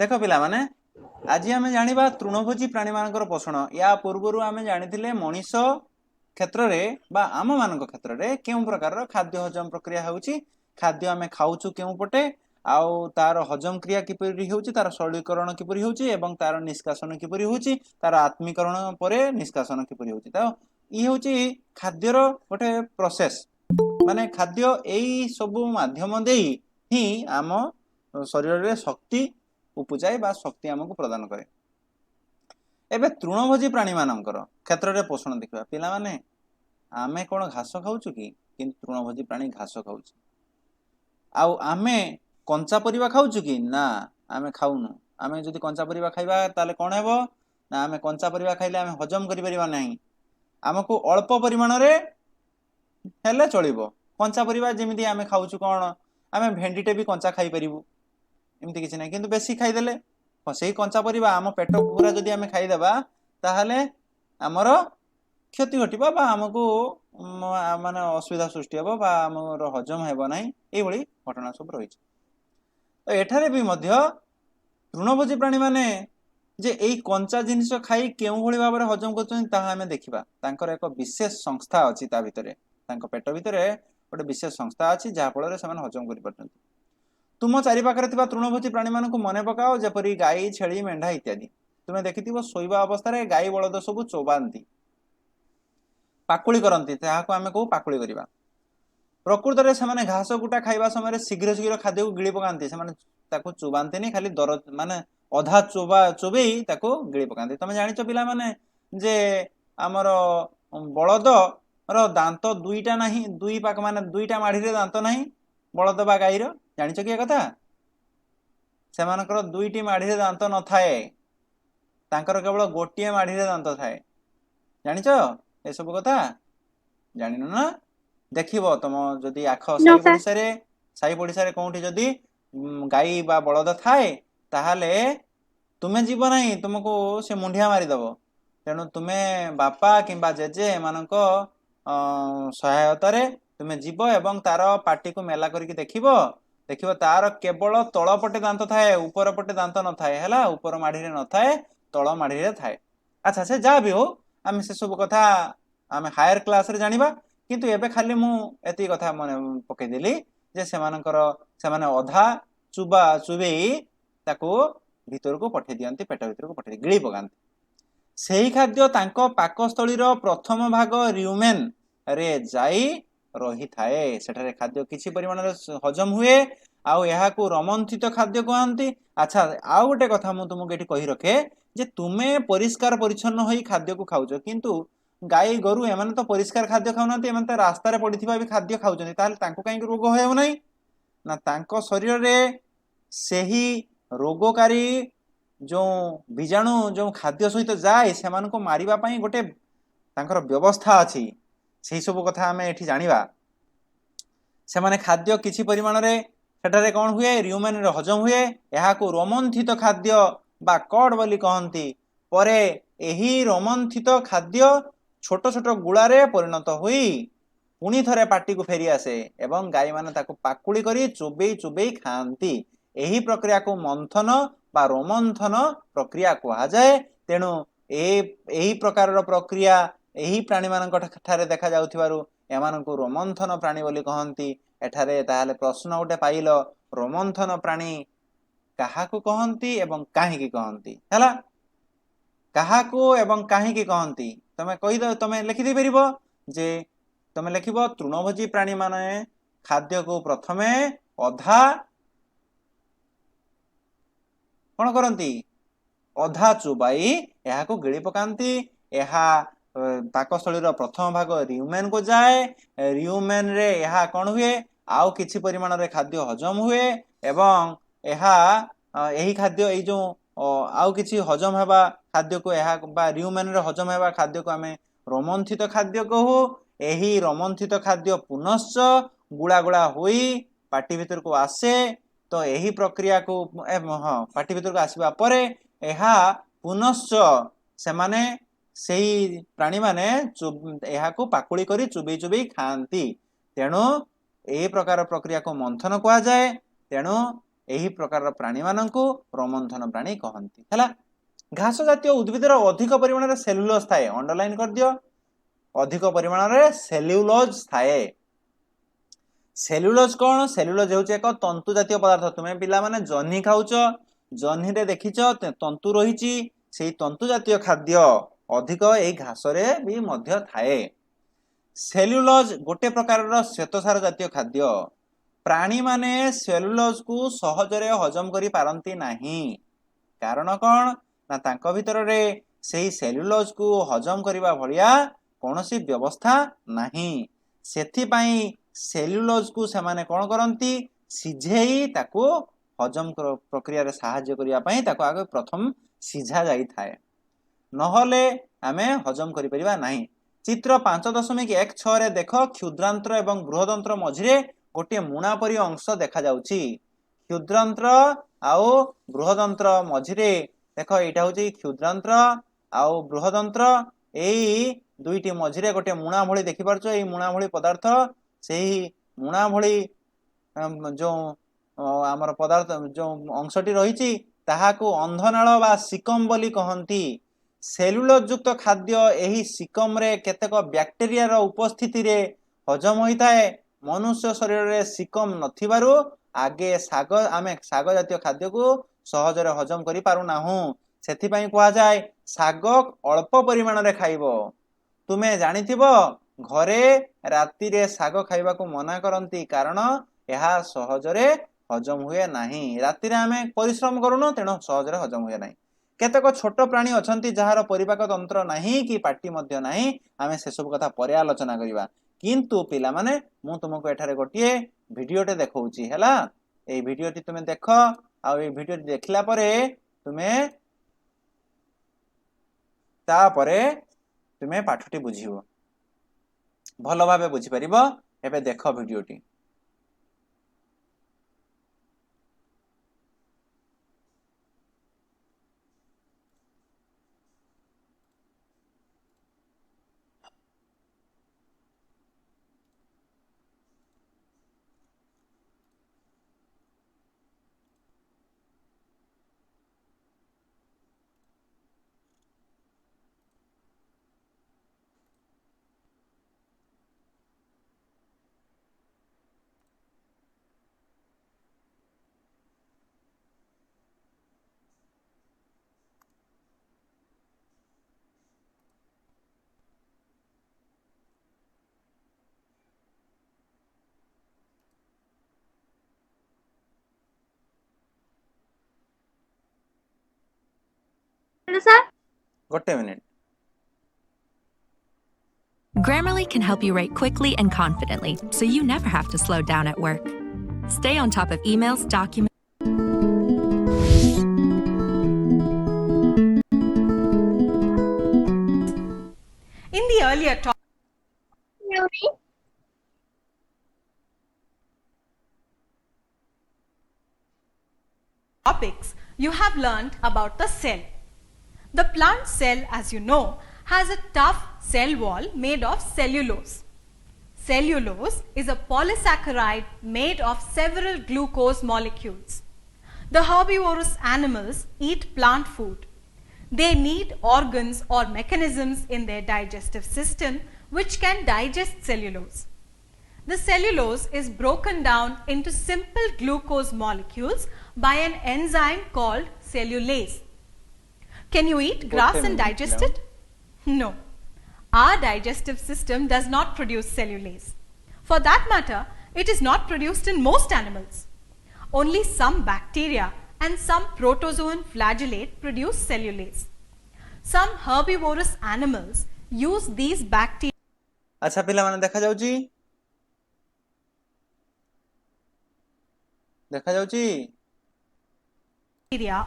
देख पिला माने आज आम जाना तृणभोजी प्राणी मानकर पोषण या पूर्वर आम जानी मनीष क्षेत्र में बा आम मान क्षेत्र में क्यों प्रकार खाद्य हजम प्रक्रिया होची खाद्य आम खाऊचु क्यों पटे आउ तार हजम क्रिया किपरि होची तार सरलीकरण किपरि होची एवं तार निष्कासन किपरि होची तार आत्मीकरण परे निष्कासन किपरि होची तो ये होची खाद्यर गोटे प्रोसेस माने खाद्य एई सब माध्यम देई ही आम शरीर रे शक्ति उपजाए बा शक्ति आमको प्रदान करे। एबे तृणभोजी प्राणी मानकर क्षेत्र में पोषण देखा पिला माने आमे कौन घास खाऊचु कि तृणभोजी प्राणी घास खाऊचु आउ आमे कंचा परिबा खाऊचु कि ना आमे खाऊनु। आमे जदि कंचा परिबा खाइबा ताले कौन हेबो ना आमे कंचा परिबा खाइले आमे हजम करि परिबा नाही आमको अल्प परिमाण रे हेले चलिबो। कंचा परिबा जेमिति आमे खाऊचु कौन आमे भेंडीटे भी कंचा खाई परिबु एमती किसी ना कि बेसी खाईदे से कंचा परिबा आम पेट पूरा जदि आम खाईदेबा ताहले आमर क्षति घटो आमको माने असुविधा सृष्टि हे आमर हजम हेब ना ये घटना सब रही। तो एठारे भी मध्य तृणभोजी प्राणी माने जे यही कंचा जिनिस खाई केउ भली भाव में हजम कर देखा एक विशेष संस्था अच्छी भितर पेट भितर गोटे विशेष संस्था अच्छी जहाँफल से हजम कर तुम चारिपाखे तृणभोजी प्राणी मानक मन पकाओ जपरी गाई छेली मेढ़ा इत्यादि तुम्हें देखि शोवा अवस्था गाई बलद सब चोबाती पाकुली करती आम कहू पाकुली करवा प्रकृत में से घास गुटा खाइबा समय शीघ्र शीघ्र खाद्य को गिड़ी पकाती से चोबाती खाली दर माने अधा चोबे गिड़ी पकाती। तुम जाच पिला माने जे आमर बलद दांत दुईटा नहीं दुई पाक माने दुईटा माढ़ी दांत नहीं बलद बा गाईर जानिच कि कथा से दुईटी माढ़ी दांत न थाए तांकर केवल गोटे माढ़ी दांत थाए जानिच ए सब कथा जानिन ना देखिबो तुम जदि आख नो साई पड़िसा कौटी जदि गाई बा बलद थाए ताहले तुमे जीव नहीं तुमको से मुंडिया मारिदेव तेणु तुम्हें बापा किंबा जेजे एमानक सहायतार तुम्हें जीव एवं तार पार्टी को मेला करके देखिबो देखिबो तार केवल तल पटे दांत थाए ऊपर पटे दांत न थाए हैला ऊपर माढ़ी न थाए तल माढ़ी थाए। अच्छा से जहाँ भी हो आम से सब कथा आम हायर क्लास रे जानिबा किंतु एबे खाली मु एती कथा मन पकेदेली जे सेमाने अधा चुबा चुबेई ताको भीतर को पठे दियंती पेट भीतर को पठे गिड़ी पकांती सेही खाद्य तांको पाकस्थलीर प्रथम भाग र्यूमेन रे जाई रही थाए सेठारे खाद्य किछि परिमाण रे हजम हुए आउ यहाकू रमंथित खाद्य कहती। अच्छा आउ गोटे कथा मु तुमको एठी कहि रखे जे तुमे परिष्कार परिच्छन्न होई खाद्य को खाउछ किंतु गाई गोरु एमाने तो परिष्कार खाद्य खाउनांती एमाने तो रास्ता रे पड़िथिबा भी खाद्य खाउछन्ती ताले तांको काई रोग होय नै ना तांको शरीर रे सेही रोगकारी जो बीजाणु जो खाद्य सहित जाए से मारिबा पई गोटे तांकर व्यवस्था अछि से सब कथा आम एठी जानिबा से माने खाद्य किछि परिमाण रे सेठारे कौन हुए र्यूमेन रे हजम हुए यहाकू रोमंथित खाद्य बा कड बोली कहंती परे एही रोमंथित खाद्य छोट छोट गुड़ारे परिणत हुई पुणी थरे पार्टी को फेरी आसे एवं गाई माने ताको पाकुली करी चोबेई चोबेई खाती एही प्रक्रिया को मंथन बा रोमंथन प्रक्रिया कहा जाए। तेणु एही प्रकार प्रक्रिया एही प्राणी मानक ठारे देखा जाउथिबारु एमानकु रोमंथन प्राणी बोली कहंती। एठारे ताहाले प्रश्न गोटे पाइल रोमंथन प्राणी काहाकू कहंती एवं काहीकि कहंती हैला काहाकू एवं काहीकि कहंती तमे कहि दो तमे लिखि दे परिबो जे तमे लिखिबो तृणभोजी प्राणी माने खाद्य को प्रथमे अधा कौन करती अधा चुबाई यह गिड़ी पकाती यह पाकस्थलीर प्रथम भाग र्यूमेन को जाए र्यूमेन रे यह कौन हुए आउ किछि परिमाण रे खाद्य हजम हुए एवं यही खाद्य ये जो आउ किछि हजम हेबा खाद्य को यह र्यूमेन रे हजम हेबा खाद्य को आमे रोमंथित खाद्य कहू यही रोमंथित खाद्य पुनश्च गुड़ा गुड़ा हुई पार्टी भीतर को आसे तो यही प्रक्रिया को हाँ पार्टी भीतर को आसवा परे यह पुनश्च से माने सेही प्राणी माने यह पाकुली करी चुबई चुबई खाती तेणु यही प्रकार प्रक्रिया को मंथन कह जाए। तेणु एही प्रकार प्राणी माननकु रोमंथन प्राणी कहंती हला। घास जातीय उद्भिदर अधिक परिमाण रे सेल्युलोज थाए, अंडरलाइन कर दियो, अधिक परिमाण रे सेल्युलोज थाए। सेल्युलोज कौन? सेल्युलोज हेउचे एक तंतु जातीय पदार्थ। तुमे पिला माने जन्ही खाउच, जन्ही रे देखिच तंतु रहिची, सेही तंतु जातीय खाद्य अधिक एई घास रे भी मध्य थाए। सेल्युलोज गोटे प्रकार रो श्वेतसार जातीय खाद्य। प्राणी माने सेल्युलोज को सहजरे हजम करि पारंती नाही। कारण कौन ना तांको भितर रे सेही सेल्युलोज को हजम करिबा भलिया कोनोसी व्यवस्था नाही। सेथि पई सेल्युलोज को सेमाने कोन करंती, सिझेई ताको हजम प्रक्रिया रे सहाय्य करिया पई ताको आगे प्रथम सिझा जाई थाए, नहले आमे हजम करि परिबा नाही। चित्र 5.16 रे देख, क्षुद्रांत्र एवं बृहदंत्र मझिरे गोटे मुणा परी अंश देखा जाउची। क्षुद्रांत्र आउ बृहदंत्र मझिरे देख, एटा होची क्षुद्रांत्र आउ बृहदंत्र, एई दुईटी मझिरे गोटे मुणा भଳି देखि पारछो। एई मुणा भଳି पदार्थ सेही मुणा भଳି जो आमर पदार्थ जो अंशटी रहिची ताहाको अंधनाल बा सिकम बोली कहंती। सेल्युलोज युक्त खाद्य एही सिकम रे केतेक बैक्टेरिया रो उपस्थिति रे हजम होइताए। मनुष्य शरीर रे सिकम नथिबारु आगे साग आमे साग जातीय खाद्य को सहज रे हजम करि पारु नाहु। सेथि पई कहा जाय साग अल्प परिमाण रे खाइबो। तुमे जानिथिबो घरे राति रे साग खाइबा को मना करंती, कारण यहा सहज रे हजम हुए नाही। राति रे आमे परिश्रम करूनो, तेनो सहज रे हजम हुए नाही। केतेक छोट प्राणी अछंती जहार परिपाक तंत्र नाही कि पार्टी मध्य नाही, आमे से सब कथा परे आलोचना करिबा। किंतु पिला माने मु तुमको एठारे गोटिए भिडियोटे देखौची हैला। ए भिडियोटी तुमे देख, आ ए भिडियोटी देखला परे तुमे ता परे तुमे पाठटी बुझिबो, भलो भाबे बुझि परिबो। एबे देख भिडियोटी। गोटे minute. Grammarly can help you write quickly and confidently, so you never have to slow down at work. Stay on top of emails, documents. In the earlier topics, you have learned about the cell. The plant cell, as you know, has a tough cell wall made of cellulose. Cellulose is a polysaccharide made of several glucose molecules. The herbivorous animals eat plant food. They need organs or mechanisms in their digestive system which can digest cellulose. The cellulose is broken down into simple glucose molecules by an enzyme called cellulase. Can you eat grass and digest it? No. Our digestive system does not produce cellulase. For that matter, it is not produced in most animals. Only some bacteria and some protozoan flagellate produce cellulase. Some herbivorous animals use these bacteria. अच्छा पिला माने देखा जाउची, देखा जाउची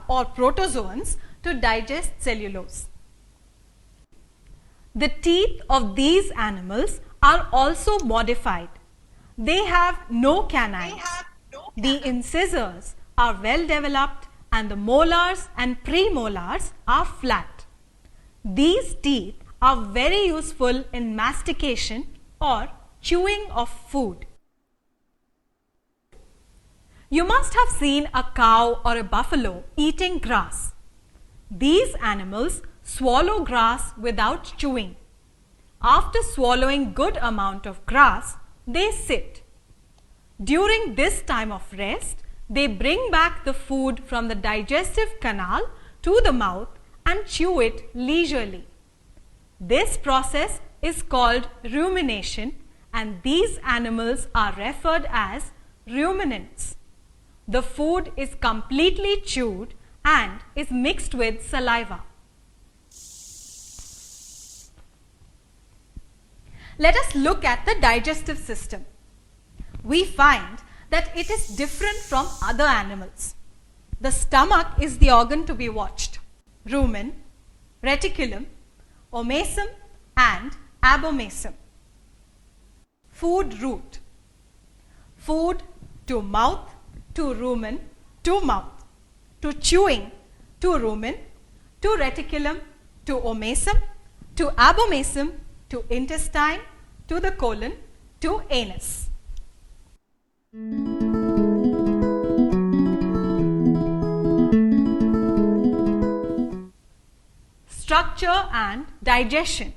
or protozoans to digest cellulose. The teeth of these animals are also modified. They have no canines. The incisors are well developed and the molars and premolars are flat. These teeth are very useful in mastication or chewing of food. You must have seen a cow or a buffalo eating grass. These animals swallow grass without chewing. After swallowing good amount of grass, they sit. During this time of rest, they bring back the food from the digestive canal to the mouth and chew it leisurely. This process is called rumination, and these animals are referred as ruminants. The food is completely chewed and is mixed with saliva. Let us look at the digestive system. We find that it is different from other animals. The stomach is the organ to be watched. Rumen, reticulum, omasum and abomasum. Food route. Food to mouth, to rumen, to mouth. To chewing, to rumen, to reticulum, to omasum, to abomasum, to intestine, to the colon, to anus. Structure and digestion.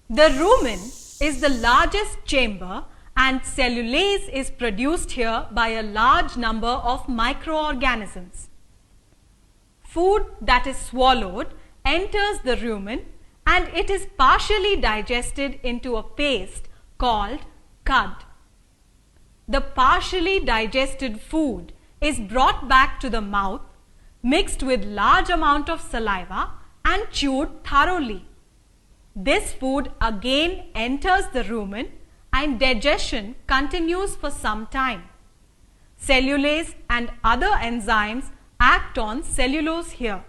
The rumen is the largest chamber, and cellulase is produced here by a large number of microorganisms. Food that is swallowed enters the rumen and it is partially digested into a paste called cud. The partially digested food is brought back to the mouth, mixed with large amount of saliva and chewed thoroughly. This food again enters the rumen and digestion continues for some time. Cellulase and other enzymes act on cellulose here.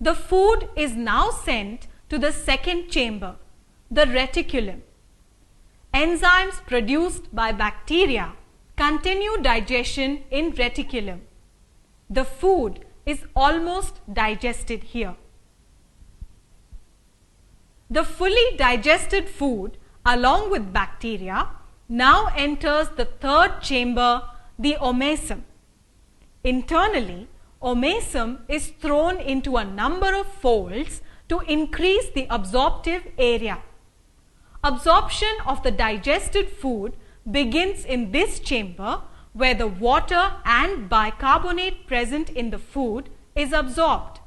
The food is now sent to the second chamber, the reticulum. Enzymes produced by bacteria continue digestion in reticulum. The food is almost digested here. The fully digested food along with bacteria now enters the third chamber, the omasum. Internally, omasum is thrown into a number of folds to increase the absorptive area. Absorption of the digested food begins in this chamber where the water and bicarbonate present in the food is absorbed.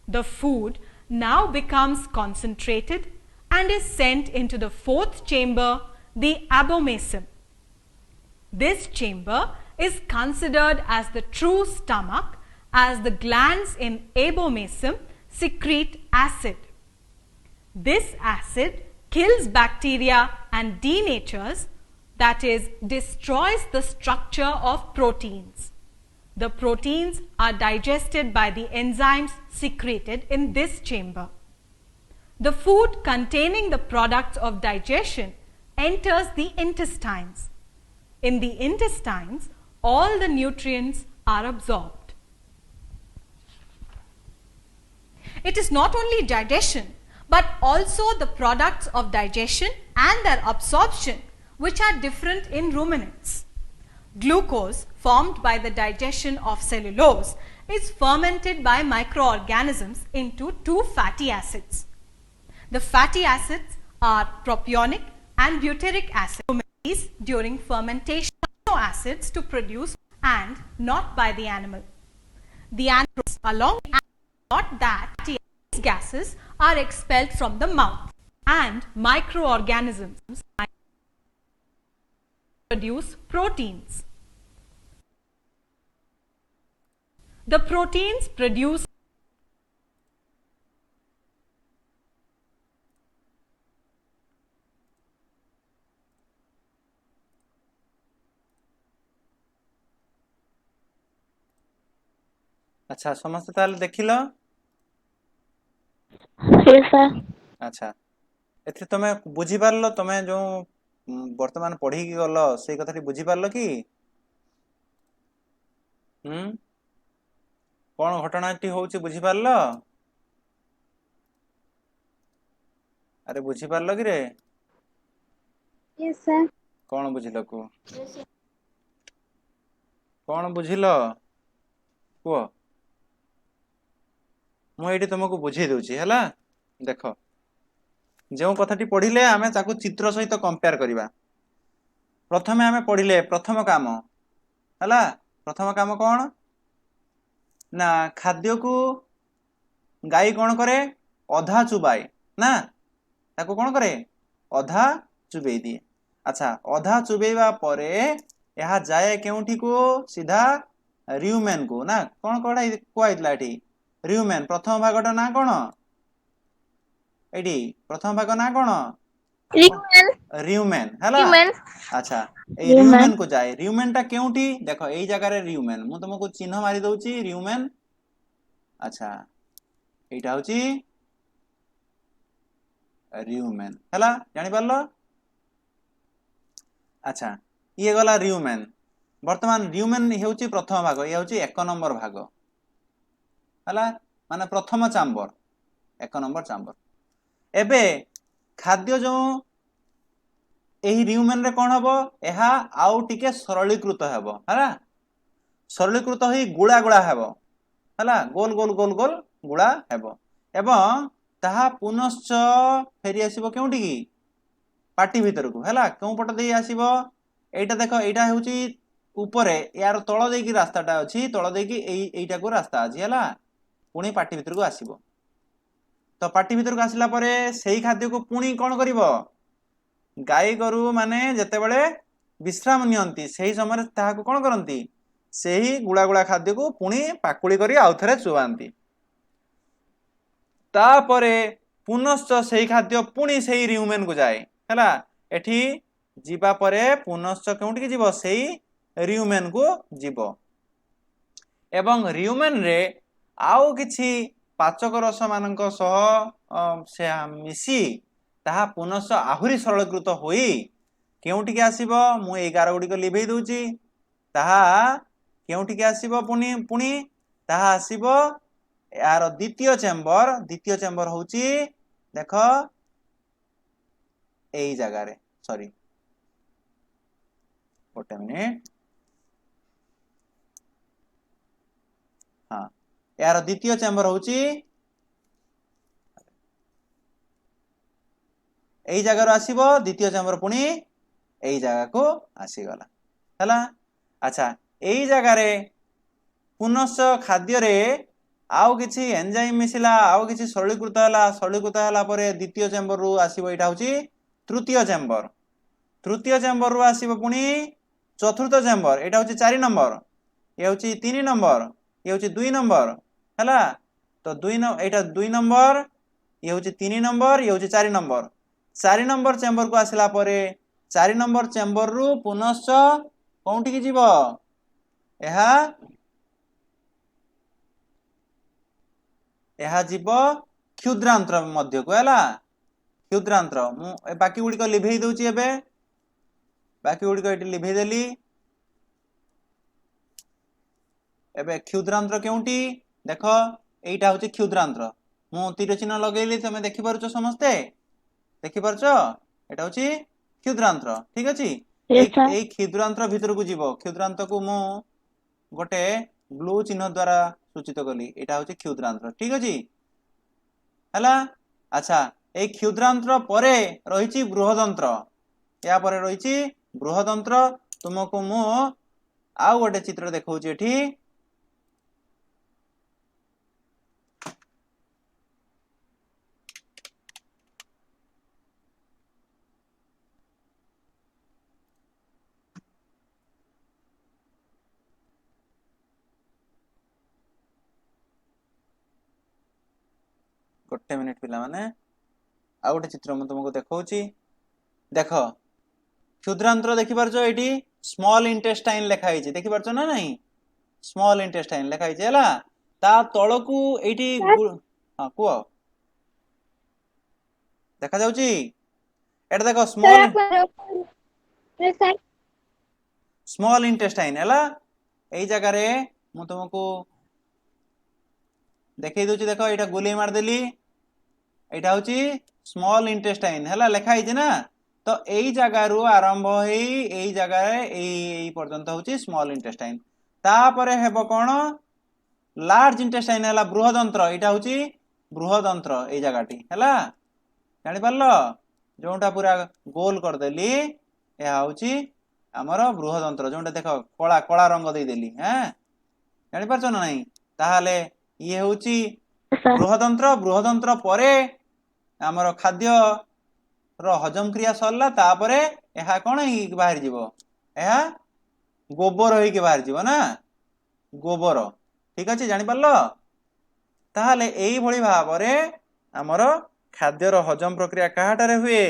The food now becomes concentrated and is sent into the fourth chamber, the abomasum. This chamber is considered as the true stomach, as the glands in abomasum secrete acid. This acid kills bacteria and denatures, that is, destroys the structure of proteins. The proteins are digested by the enzymes secreted in this chamber. The food containing the products of digestion enters the intestines. In the intestines, all the nutrients are absorbed. It is not only digestion, but also the products of digestion and their absorption which are different in ruminants. Glucose formed by the digestion of cellulose is fermented by microorganisms into two fatty acids. The fatty acids are propionic and butyric acid. During fermentation, amino acids to produce and not by the animal. The animals along not that these gases are expelled from the mouth, and microorganisms produce proteins. The proteins produce अच्छा समस्त ताले देखिलो Yes, sir. अच्छा एथि तमे बुझी पारलो तमे जो वर्तमान पढ़ी की गलो से कथाटी बुझी पारलो कि कौन घटनाटी होउची बुझी पारलो अरे बुझी पारलो कि रे Yes, sir. कौन बुझिलो को कौन बुझिल कुह मुझे तुमको बुझे दूची है देख जो कथाटी पढ़िले आमे ताकू चित्र सहित कंपेयर करिबा प्रथमे आमे पढ़िले प्रथम काम है प्रथम काम कौन ना खाद्य को गाई कौन करे अधा चुबाए ना ताकू कौन करे अधा चुबे दिए अच्छा अधा चुबेबा परे यह जाए केउठी को सीधा रियूमेन को ना कौन कहला एठी रियूमेन प्रथम भागटा ना कौन एठी प्रथम भाग ना कौन ह्यूमन रियूमेन हैला ह्यूमन अच्छा ए रियूमेन को जाए रियूमेन टा केउठी देखो एई जगह रे रियूमेन मु तुमको चिन्ह मारी दउची रियूमेन अच्छा एटा होची रियूमेन हैला जानि पारलो अच्छा ये गला रियूमेन वर्तमान रियूमेन हेउची प्रथम भाग ये होची 1 नंबर भाग हैला माने प्रथम चैम्बर 1 नंबर चैम्बर एबे खाद्य जो एही रियूमेन रे कोन हबो एहा आउ टिके सरलीकृत हेबो हैला सरलीकृत होई गुळा गुळा हेबो हैला गोल गोल गोल गोल गुळा हेबो एवं ताहा पुनश्च फेरी आसीबो केउठी की पाटी भीतर को हैला केउ पट देई आसीबो एटा देखो एटा हेउची ऊपरे यार तळ देकी रास्ताटा अछि तळ देकी एईटा को रास्ता अछि हैला पुणी पाटी भीतर को आसीबो तो पाटी भीतर को आसिला परे सेही खाद्य को पुणी कोन करिवो गाई गरु माने जते बळे विश्राम नियंती सेही समय ताहा को कोन करंती सेही गुळा गुळा खाद्य को पुणी पाकुली करी आउथरे चुवांती तापरे पुनश्च सेही खाद्य पुणी सेही रियूमेन को जाए हैला एठी जीवा परे पुनश्च केउठी की जीवो सेही रियूमेन को जीवो एवं रियूमेन रे आउ किछि पाचक रस मानक सह से मिसी ताहा पुनश्च आहुरी सरलीकृत होई केउठी की आसीबो मु 11 गुडी को लिभेई दउची ताहा केउठी की आसीबो पुणी पुणी ताहा आसीबो यार द्वितीय चैम्बर होची देखो एई जगह रे सॉरी गोटे मिनिट हाँ यार द्वितीय चैम्बर होची एई जगह आसीबो द्वितीय चैम्बर पुणी एई जगह को आसीगला हैला अच्छा एई जगह रे पुनश्च खाद्य रे आउ किछि एंजाइम मिसिला आउ किछि सरलीकृत हला परे द्वितीय चैम्बर रु आसीबो एटा होची तृतीय चैम्बर रु आसीबो पुणी चतुर्थ चैम्बर एटा होची 4 नंबर ये होची 3 नंबर ये होची 2 नंबर हैला तो 2 नंबर ये होची 3 नंबर ये होची 4 नंबर 4 नंबर चैम्बर को आसिला परे 4 नंबर चैम्बर रु पुनश्च कोउठी की जीवो एहा जीव क्षुद्रांत्र मध्य को हैला क्षुद्रांत्र मु बाकी गुडी को लिभेई दउची एबे बाकी गुडी को एटी लिभेई देली एबे क्षुद्रांत्र केउटी देखो एटा होची क्षुद्रांत्र मु तीर चिन्ह लगेली तमे देखि परछो समस्ते देखि परछो एटा होची क्षुद्रांत्र ठीक अछि एई क्षुद्रांत्र भीतर को जीव क्षुद्रांत्र को मु गोटे ब्लू चिन्ह द्वारा सूचित कली एटा होची क्षुद्रांत्र ठीक अछि हैला अच्छा ए क्षुद्रांत्र परे रहिची बृहदंत्र या परे रहिची बृहदंत्र तुमको मु आउ गोटे चित्र देखौची एठी गोटे मिनिट पिला माने आ गोटे चित्र मु तुमको देखौची देखो क्षुद्रांत्र देखि परछो एठी स्मॉल इंटेस्टाइन लेखा हिची देखि परछो ना नहीं स्मॉल इंटेस्टाइन लेखा हिची हला ता तळकू एठी हां को देखा जाउची एटा देखो स्मॉल इंटेस्टाइन हला एई जगह रे मु तुमको देखै दोची देखो एटा गोली मार देली एटा होची स्मॉल इंटेस्टाइन हैला लेखा हिची ना तो एई जगह रु आरंभ होई एई जगह रे एई पर्यंत होची स्मॉल इंटेस्टाइन तापरे हेबो कोन लार्ज इंटेस्टाइन हला बृहदंत्र एटा होची बृहदंत्र ए जगाटी हला जानि परलो जोंटा पूरा गोल कर देली या होची हमर बृहदंत्र जोंटा देखो कला कला रंग दे देली हैं जानि परछो ना नहीं ताहाले ये होची बृहदंत्र बृहदंत्र परे हमर खाद्य रो हजम क्रिया सरला तापरे एहा कोन ही बाहर जीवो एहा गोबर होई के बाहर जीवो ना गोबर ठीक अछि जानि परलो ताहाले एई भଳି भाबरे हमर खाद्यर हजम प्रक्रिया काहाटारे हुए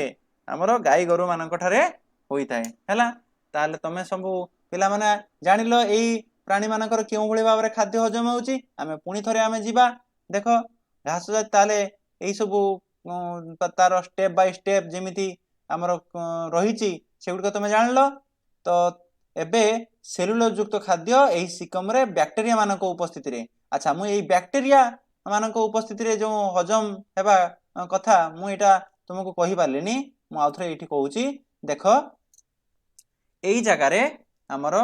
हमर गाई गोरु मानक ठारे होई थाए हैला ताहाले तमे सब पिला माने जानिलो एई प्राणी मानकर केउ भଳି भाबरे खाद्य हजम होउची आमे पुनी थरे आमे जीवा देखो घास जात ताले एई सब तार स्टेप बाय स्टेप जेमिति हमर रहिची सेगुडको तमे जानलो तो एबे सेलुलोज युक्त खाद्य एही सिकम रे बैक्टीरिया मानक उपस्थिति रे अच्छा मु एही बैक्टीरिया मानक उपस्थिति रे जो हजम हेबा कथा मु एटा तुमको कहि पारलिनी मु आउथरे एठी कहूची देखो एही जगह रे हमर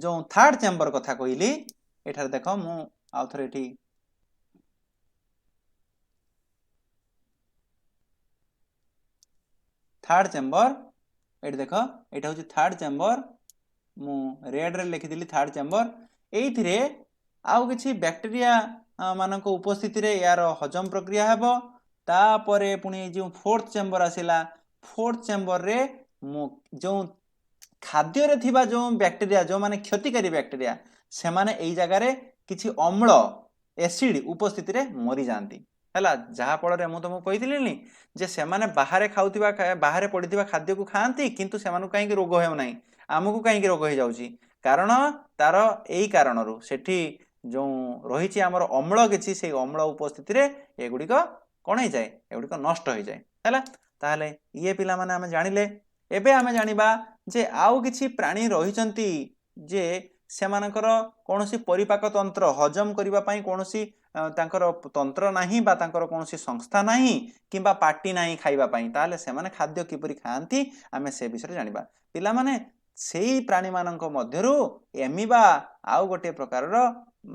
जो थर्ड चेंबर कथा कहिली एठार देखो मु आउथरे एठी थर्ड चेंबर एठी देखो एटा होची थर्ड चेंबर मु रेड रे लिखि दिली थर्ड चेंबर एइथिरे आउ किछि बैक्टीरिया मानक उपस्थिति रे यार हजम प्रक्रिया हेबो तापरे पुनी जो फोर्थ चेंबर आसिला फोर्थ चेंबर रे जो खाद्य रे थिबा जो बैक्टीरिया जो माने क्षतिकारी बैक्टीरिया से माने एई जगह रे किछि अम्ल एसिड उपस्थिति रे मरि जानती हैला जहा फल रे मु तुमको कहिदिलिनी जे से माने बाहरे खाउतिबा बाहरे पडितिबा खाद्य को खांती किंतु से मानु काहे कि रोग हेउ नाही आमको काहे कि रोग हे जाउची कारण तार एई कारणरू सेठी जो रहिछि हमर अम्ल किछि से अम्ल उपस्थिति रे एगुडी को कोन हे जाय एगुडी को नष्ट हो जाय हैला ताहले ये पिला माने हम जानिले एबे हम जानिबा जे आउ किछि प्राणी रहिचंती जे सेमानकर कोनोसी परिपाक तंत्र हजम करिबा पई कोनोसी तांकर तंत्र नाही बा तांकर कोनोसी संस्था नाही किंबा पार्टी नाही खाइबा पई ताले से माने खाद्य किपरि खांती आमे से विषय जानिबा पिला माने सेही प्राणी मानक मध्यरु एमिबा आउ गोटे प्रकारर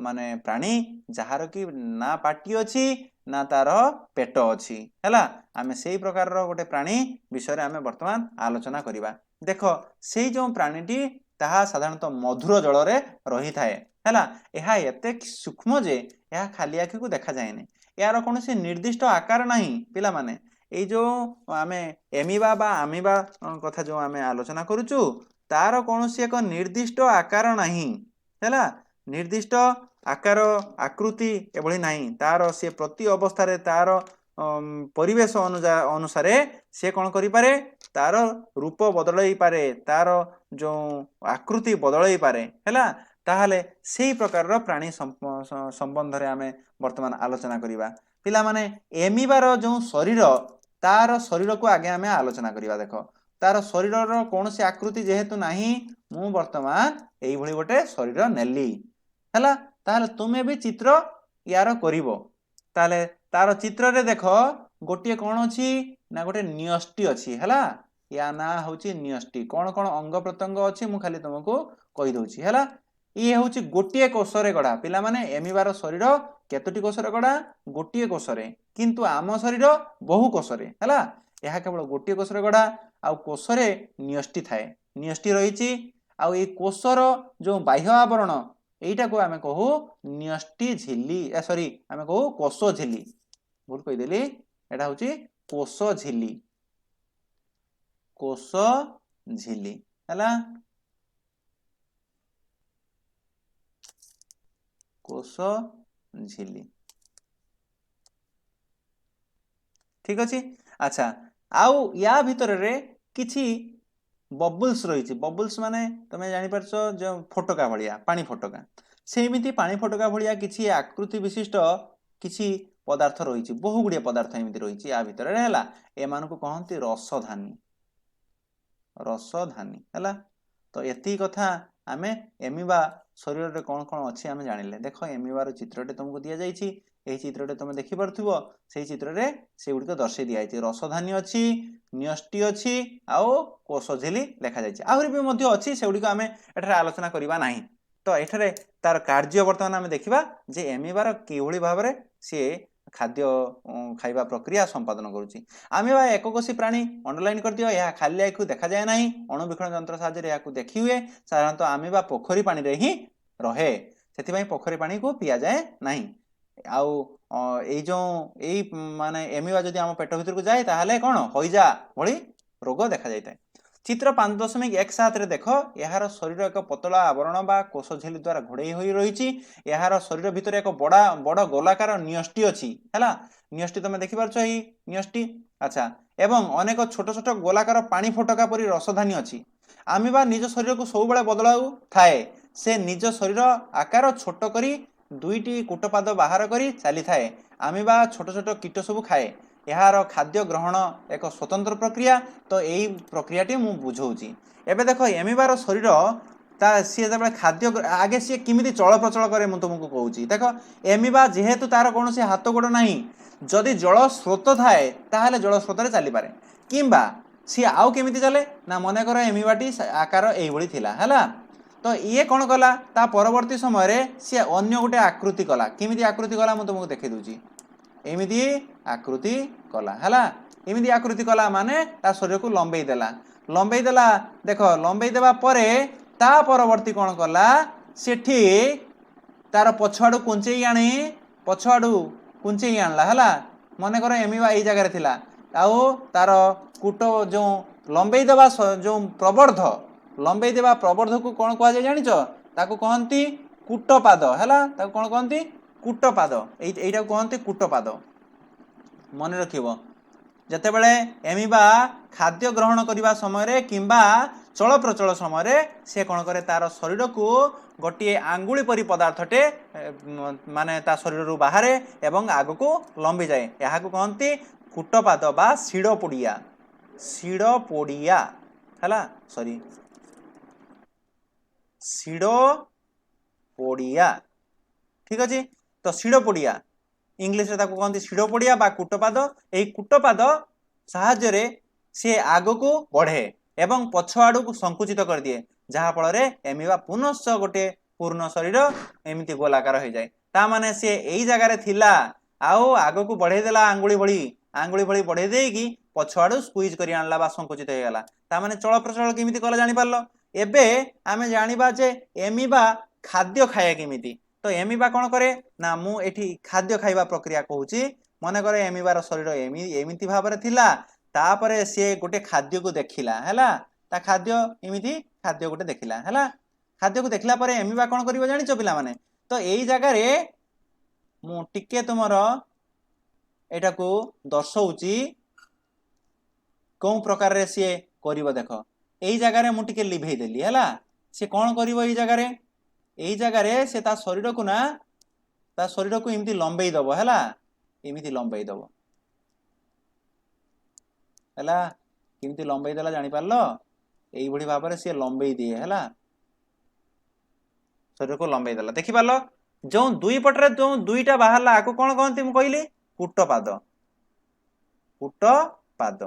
माने प्राणी जहार की ना पार्टी अछि ना तार पेट अछि हैला आमे सेही प्रकारर गोटे प्राणी विषय रे आमे वर्तमान आलोचना करिबा देखो सेही जो प्राणीटी ताहा साधारणतः मधुर जल रे रही थाए हैला एहा एते सूक्ष्म जे एहा खाली आखि को देखा जाय नै यार कोनोसी निर्दिष्ट आकार नाही पिला माने ए जो आमे एमिबा बा आमिबा कथा जो आमे आलोचना करूचु तार कोनोसी एक निर्दिष्ट आकार नाही हैला निर्दिष्ट आकार आकृति एभली नाही तार से प्रति अवस्था रे तार परिवेश अनुसारे से कौन करि पारे तार रूप बदलई पारे तार जो आकृति बदलई पारे हैला ताहले सेही प्रकार प्राणी संबंध रे आमे वर्तमान आलोचना करिबा पिला माने एमिबार जो शरीर तार शरीर को आगे आमे आलोचना करिबा देखो तार शरीर रो कोनोसी आकृति जेहेतु नाही मु वर्तमान एई भली गोटे शरीर नेली हैला ताहले तुमे भी चित्र यार करिवो ताहले तार चित्र रे देखो गोटे कोन अछि ना गोटे न्यष्टि अछि हैला या ना होछि न्यष्टि कोन कोन अंग प्रत्यंग अछि मु खाली तुमको कहि दोछि हैला ये होछि गोटे कोषरे गढा पिला माने एमिबार शरीर केतोटी कोषरे गढा गोटे कोषरे किंतु आम शरीर बहु कोषरे हैला यहा केवल गोटे कोषरे गढा आ कोषरे न्यष्टि थाए न्यष्टि रहिछि आ ए कोषर जो बाह्य आवरण एटा को आमे कहू न्यष्टि झिल्ली सॉरी आमे कहू कोष झिल्ली भूल कहि देली एटा होछि कोष झिल्ली हैला कोष झिल्ली ठीक अछि अच्छा आउ या भीतर रे किछि बबल्स रही बबल्स माने तमे जानि परछो जो फोटका भलिया पानी फोटका सेमिति पानी फोटका भलिया किछि आकृति विशिष्ट किछि पदार्थ रही बहु गुड़िया पदार्थ एमती रही या भितर है ए मान को कहते रसधानी है तो एति कथा आमे एमिबा शरीर रे कौन कौन अच्छी आमे जानिले देखो एमिबार चित्रटे तुमको दिया जाइछि एही चित्रटे तुम देखि परथुबो सेही चित्र रे से गुडी को दर्शै दिया जाइछि रसधानी अछि न्यष्टि अछि आउ कोष झिल्ली लिखा जाइछि आहुरी भी मध्ये अछि से गुडी को आमे एठारे आलोचना करिबा नाही तो एठारे तार कार्य वर्तमान आम देखा जे एमिबार किभଳି भाବରେ सी खाद्य खाइबा प्रक्रिया संपादन करुच्ची। आमेबा एककोशी प्राणी अंडरलाइन कर दियो, यह खाली आँख देखा जाए ना, अणुवीक्षण जंत्र साहाय्य देखी हुए। साधारणतः आमेबा पोखरी पानी रे ही रहे, से पोखरी पानी को पिया जाए नहीं। आउ माने एमिबा जदि आम पेट भीतर को जाए ताहले कौन हईजा भली रोग देखा जाए। चित्र 5.17 रे देख, यार शरीर एक पतला आवरण बा कोष झिल्ली द्वारा घोड़े होई रही। यार शरीर भितर एक बड़ गोलाकार नियष्टि अच्छी है। नियष्टि तुम देखिपारछ ही नियष्टि, अच्छा। एवं अनेक छोट छोट गोलाकार पानी फटका परी रसधानी अच्छी। आमिबा निज शरीर को सब बड़े बदलाऊ थाए। से निज शरीर आकार छोट करी दुईटी कूटपाद बाहर करी चली थाए। आमिबा छोट छोट कीट सब खाए। यार खाद्य ग्रहण एक स्वतंत्र प्रक्रिया। तो यही प्रक्रियाटी मु बुझाऊँगी। एबे देख एमिबार शरीर सी जो खाद्य आगे सी किमिति चल प्रचल करे मु तुमको कहूँ। देख एमिबा जेहेतु तार कौन हाथ गोड़ ना, जदि जल स्रोत थाए ताहले जल स्रोत चली पारे, किंबा सी आउ केमिति चले ना मन कर एमिबाटी आकार यही थिला है। तो ये कौन कला ता परवर्ती समय सी अन्य गोटे आकृति कला। किमिति आकृति कला मु तुमको देखै दूची। एमिति आकृति कला है, एमिति आकृति कला माने ता शरीर को लंबई देला। देख लंबई देवा परे ता परवर्ती कौन कला, सेठी तार पछआडू कुंचई आनी, पछआडू कुंचई आणला है। मन कर एमिबा यही जगह थिला, आउ तार कूट जो लंबई देवा जो प्रवर्ध, लंबई देवा प्रवर्ध को कौन कह जाए जानिच, ताको कहंती कूटपाद है। ताको कौन कहंती कूटपाद, एटा कहंती कूटपाद। मन रखिबो जतेबेले एमिबा खाद्य ग्रहण करने समय किंबा चल प्रचल समय से कौन करे तार शरीर को गोटे आंगुली परी पदार्थटे माने ता शरीर बाहर एवं आग को लंबी जाए। यहाँ कहती कूटपाद बा शिड़पोड़िया, शिड़पोड़िया है, सॉरी शिड़पोड़िया, ठीक अच्छे। तो शिड़पोड़िया इंग्लिश रे ताको कहती शिड़पोड़िया बा कूटपाद। यही कूटपाद साहाय्य से आग को बढ़े एवं पछआड़ को संकुचित कर दिए, जहाँ फल एमिबा पुनश्च गोटे पूर्ण शरीर एमती गोलाकार हो जाए। ता माने से यही जगार थिला, आउ आग को बढ़े देला आंगुली भली बढ़े देकी पछआड़ स्क्वीज कर आणला बा संकुचित हो गला। ता माने चल प्रचल केमिति कला जानि पारलो। एबे आमे जानिबा जे एमिबा खाद्य खाए केमिति। तो एमिबा कौन करे ना, मु एठी खाद्य खाइबा प्रक्रिया कहूची। मन करे एमिबार शरीर एमिति भाव में थिला, तापरे से गोटे खाद्य को देखिला है, ता खाद्य एमिति खाद्य गोटे देखिला है। खाद्य को देखला परे एमिबा कौन करिवो जानिच पिला माने। तो यही जगार मु टिके तुमर एटा को दर्शाऊची कौ प्रकार रे सी करिवो। देख यही जगार मु टिके लिभेई देली है। सी कौन करिवो यही जगार, यही जगार से ता शरीर को ना, ता शरीर को एमती लंबई दब है, एमती लंबई दब है। केमती लंबई देला जानि पारलो, एई भली भाव में सी लंबई दिए है, शरीर को लंबई देला। देखि पारलो जो दुई पटरे जो दुईटा बाहरला आको कौन कहती मु कहली कूटपाद, कूटपाद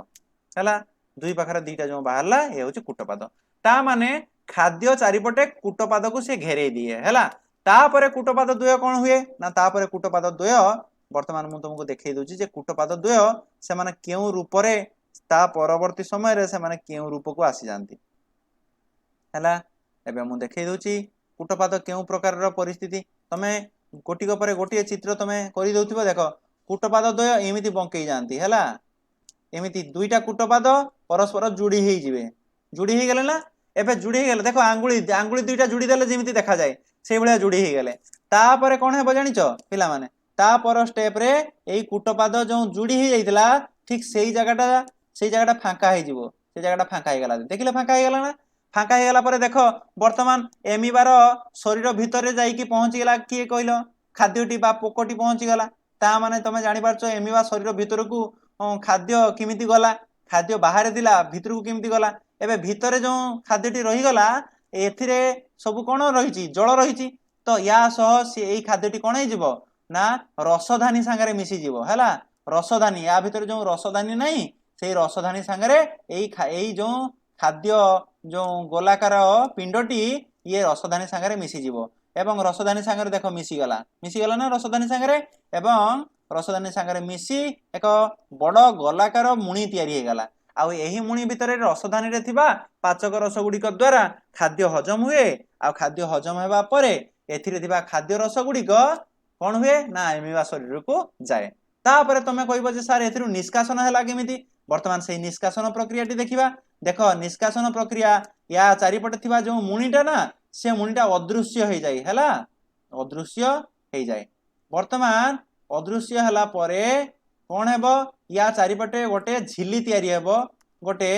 है। दुई पाखरे दुईटा जो बाहरला ये होची कूटपाद। ता माने खाद्य चारिपटे कूटपाद को से घेरे दिए है। तापरे कूटपाद द्वय कौन हुए ना, तापरे कूटपाद द्वय वर्तमान मु तुमको देखै दूची जे कूटपाद द्वय से माने केउ रूप रे ता परवर्ती समय रे से माने केउ रूप को आसी जानती है। एबे मु देखै दूची कूटपाद केउ प्रकार रो परिस्थिति। तमे गोटी को परे गोटी चित्र तमे करि दउथिबो। देखो कूटपाद द्वय एमिति बंकई जानती है, एमिति दुईटा कूटपाद परस्पर जोड़ी हेई जिवे, जोड़ी हेई गेले ना। एबे जोड़ी हेई गेले, देखो आंगुली दुईटा जोड़ी देले जेमिति देखा जाए से भलिया जोड़ी हेई गेले। तापरे कोन हेबो जानिच पिला माने, ता पर स्टेप रे एई कूटपाद जो जोड़ी हेई जाइतला ठीक सेई जगहटा फांका हेई जिवो, से जगहटा फांका हेई गेला। देखिले फांका हेई गेला ना। फांका हेई गेला परे देखो वर्तमान एमिबार शरीर भितर जाइकी पहुंची गेला किए कहलो खाद्यटी बा पोकटी पहुंची गेला। ता माने तमे जानि पारछो एमिबा शरीर भितर को खाद्य किमिति गला, खाद्य बाहर दिला भितर को किमिति गला। एबे भितर जो खाद्यटी रही गला एथिरे सब कोन रहिची जल रहिची। तो या सह से एई खाद्यटी कोन हे जिवो ना रसधानी सांगरे मिसी जिवो हैला। रसधानी या भितर जो रसधानी नहीं से रसधानी सांगरे एई जो खाद्य जो गोलाकार पिंडटी ये रसधानी सागरे मिसी जीवो एवं रसधानी सागरे देखो मिसी गला ना रसधानी सागरे एवं रसधानी सागरे मिसी एक बड़ गलाकार मुणी तैयारी हे गला आउ एही मुणी भितर रसधानी रे थिबा पाचक रस गुड़िक द्वारा खाद्य हजम हुए आ खाद्य हजम हेबा परे एथिरे थिबा खाद्य रस गुड़िक कौन हुए ना एमिबा शरीर को जाए तापर तुम कहब जे सार एथिरु निष्कासन हैला केमिति वर्तमान से निष्कासन प्रक्रिया देखा देख निष्कासन प्रक्रिया या चारिपटे थिबा जो मुणीटा ना से मुणीटा अदृश्य हो जाए हैला अदृश्य हो जाए वर्तमान अदृश्य हैला परे कौन हेबो या चारिपटे गोटे झिली तैयारी हेबो गोटे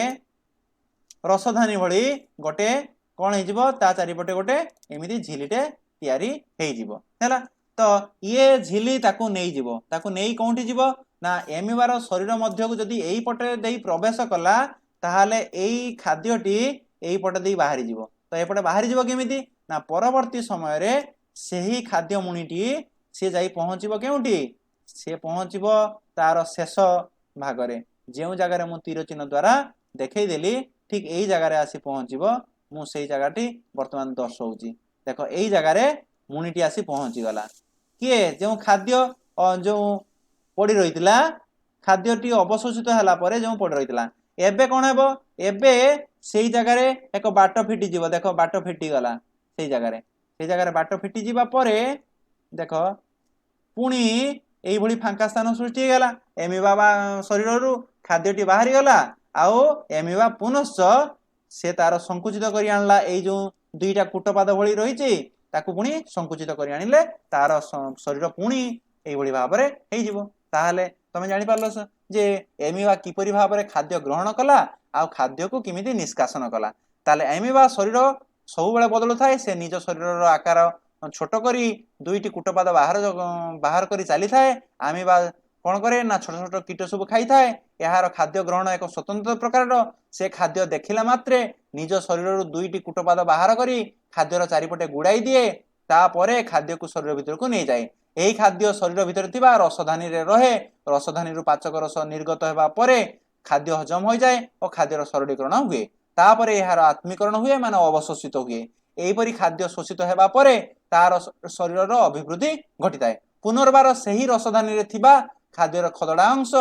रसधानी भली गोटे कौन हो ता चारिपटे गोटे एमिति झिलीटे तैयारी हो जिवो हैला तो ये झिली ताकू नहीं जीवो ताकू नहीं कोंठी जीवो ना एमिबार शरीर मध्य को जदी एई पटे देई प्रवेश कला ताहाले एई खाद्यटी एई पटे देई बाहरी जीवो तो एपटे बाहरी जीवो केमिति ना परवर्ती समय रे सेही खाद्य मुनिटी से जाई पहुंचीबो केउटी से पहुंचीबो तार शेष भाग रे जेउ जगह रे मु तीर चिन्ह द्वारा देखै देली ठीक एई जगह रे आसी पहुंचीबो मु सेई जगहटी वर्तमान दर्शौची देखो एई जगह रे मुनिटी आसी पहुंची गला किए जो खाद्य जो पड़ी रही खाद्यटी अवशोषित होला परे जो पड़ी रही एबे कौन हेबो एबे सेई जगह रे एक बाट फिटी जीवो देखो बाट फिटी गला सेई जगह रे बाट फिटी जीवा परे देखो पुणी एई भली फांका स्थान सृष्टि गला एमिबा शरीर रु खाद्यटी बाहरी गला आउ एमिबा पुनश्च से तार संकुचित करी आनला एई जो दुईटा कूटपाद भली रही ताकू पुणी संकुचित करी आनिले तार शरीर पुणी एई भाव में ताहले तमे जानि पारलो जे एमिबा किपरि भाव में खाद्य ग्रहण कला आ खाद्य को किमिति निष्कासन कला ताले एमिबा शरीर सब बेले बदलु थाए से निज शरीर आकार छोट करी दुईटी कूटपाद बाहर करी चली थाए एमिबा कौन करे ना छोट छोट कीट सब खाई थाए यार खाद्य ग्रहण एक स्वतंत्र प्रकार से खाद्य देखिला मात्रे निज शरीर दुईटी कूटपाद बाहर करी खाद्यर चारिपटे गुड़ाई दिए तापरे खाद्य को शरीर भीतर को नहीं जाए यही खाद्य शरीर भीतर थिबा रसधानी रे रहे रसधानी रु पाचक रस निर्गत हेबा परे खाद्य हजम हो जाए और खाद्यर सरलीकरण हुए तापरे यार आत्मीकरण हुए माने अवशोषित हुए एहीपरि खाद्य शोषित हेबा परे तार शरीर अभिवृद्धि घटिताए पुनर्बार सही रसधानी रे थिबा खाद्यर खदड़ा अंश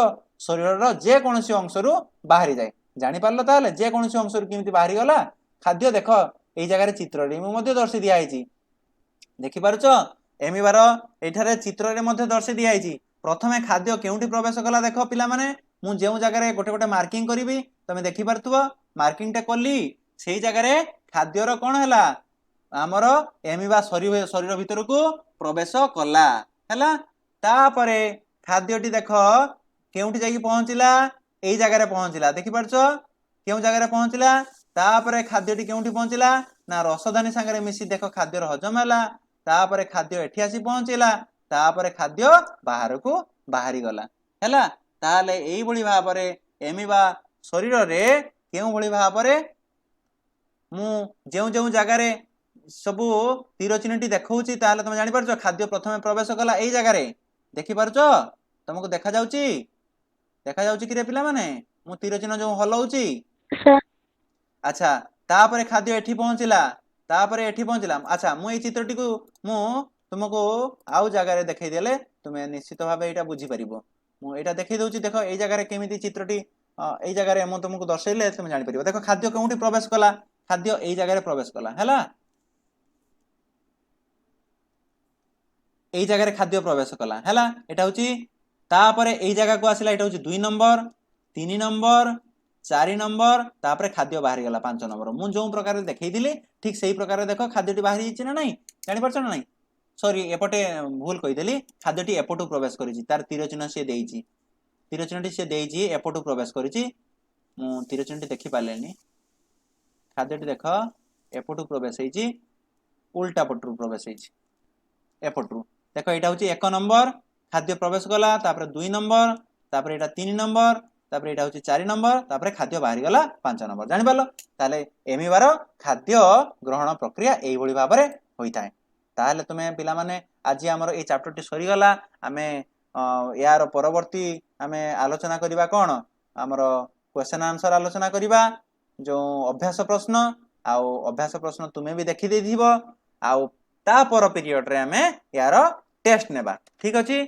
शरीर जे कोनसी अंश रु बाहरी जाए जानि पारलो ताले जे कोनसी अंश रु किमिति बाहरी गला खाद्य देख एई जगह चित्र रे मध्य दर्शि दिया आइछि देखि पारुछ एमिबार एठारे चित्र रे मध्य दर्शि दिया आइछि प्रथमे खाद्य केउंठी प्रवेश कला देख पिला माने मु जेउ जगह रे गोटे गोटे मार्किंग करिवि तमे देखि पारथुबो मार्किंग टे कली सेई जगह रे खाद्यर कोन हैला हमर एमिबा शरीर भीतर को प्रवेश कला हैला तापरे खाद्यटी देख केउंठी जाई पहुंचिला एई जगह रे पहुंचिला देखि पारछ केउ जगह रे पहुंचिला तापरे खाद्यटी केउंठी पहुंचिला ना रसधानी संगे मिसी देख खाद्यर हजम हैला तापरे खाद्य एठी आसी पहुंचिला तापरे खाद्य बाहर को बाहरी गला हैला ताले एई भली भाव रे एमिबा शरीर रे केउ भली भाव रे मु जेउ जेउ जगह रे सबु तीर चिन्हटी देखौची ताले तुम जानि पारछ खाद्य प्रथमे प्रवेश कला एई जगह रे देखि पारछ तुमको देखा जाउची कि रे पिला माने मु तीर चिन्ह जो हलौची अच्छा तापरे खाद्य एठी पहुंचिला अच्छा मु एई चित्रटी को मु तुमको आउ जगह रे देखै देले तुमे निश्चित भाबे एटा बुझी परिबो मु एटा देखै दउची देखो एई जगह रे केमिति चित्रटी एई जगह रे मु तुमको दर्शैले तुमे जानि परिबो देखो खाद्य केउंठी प्रवेश कला खाद्य एई जगह रे प्रवेश कला हैला एई जगह रे खाद्य प्रवेश कला हैला एटा होची तापरे एई जगह को आसिला एटा होची 2 नंबर 3 नंबर 4 नंबर तापरे खाद्य बाहरी गला 5 नंबर मु जो प्रकार देखै दिली ठीक सेही प्रकार देखो खाद्यटी बाहरी हिची ना नहीं जानि परछ ना नहीं सॉरी एपटे भूल कहि देली खाद्यटी एपटू प्रवेश करिछि तार तीर चिन्ह से देइछि तीर चिन्हटी से देइछि एपटू प्रवेश करिछि मु तीर चिन्हटी देखि पालेनी खाद्यटी देखो एपटू प्रवेश हिची उल्टा पटरू प्रवेश हिची एपटू देखो एटा होची 1 नंबर खाद्य प्रवेश गला तापरे 2 नंबर तापरे एटा 3 नंबर तापरे एटा होची 4 नंबर तापरे खाद्य बाहरी गला 5 नंबर जानि पालो ताले एमिबार खाद्य ग्रहण प्रक्रिया एई भली भाबरे होइताय ताले तुमे पिला माने आज हमर ए चैप्टर टी सरी गला आमे यार परवर्ती आमे आलोचना करिबा कोन हमर क्वेश्चन आंसर आलोचना करिबा जो अभ्यास प्रश्न आउ अभ्यास प्रश्न तुमे भी देखि देथिबो आउ ता पर पीरियड रे हमें यार टेस्ट नेबा ठीक अछि।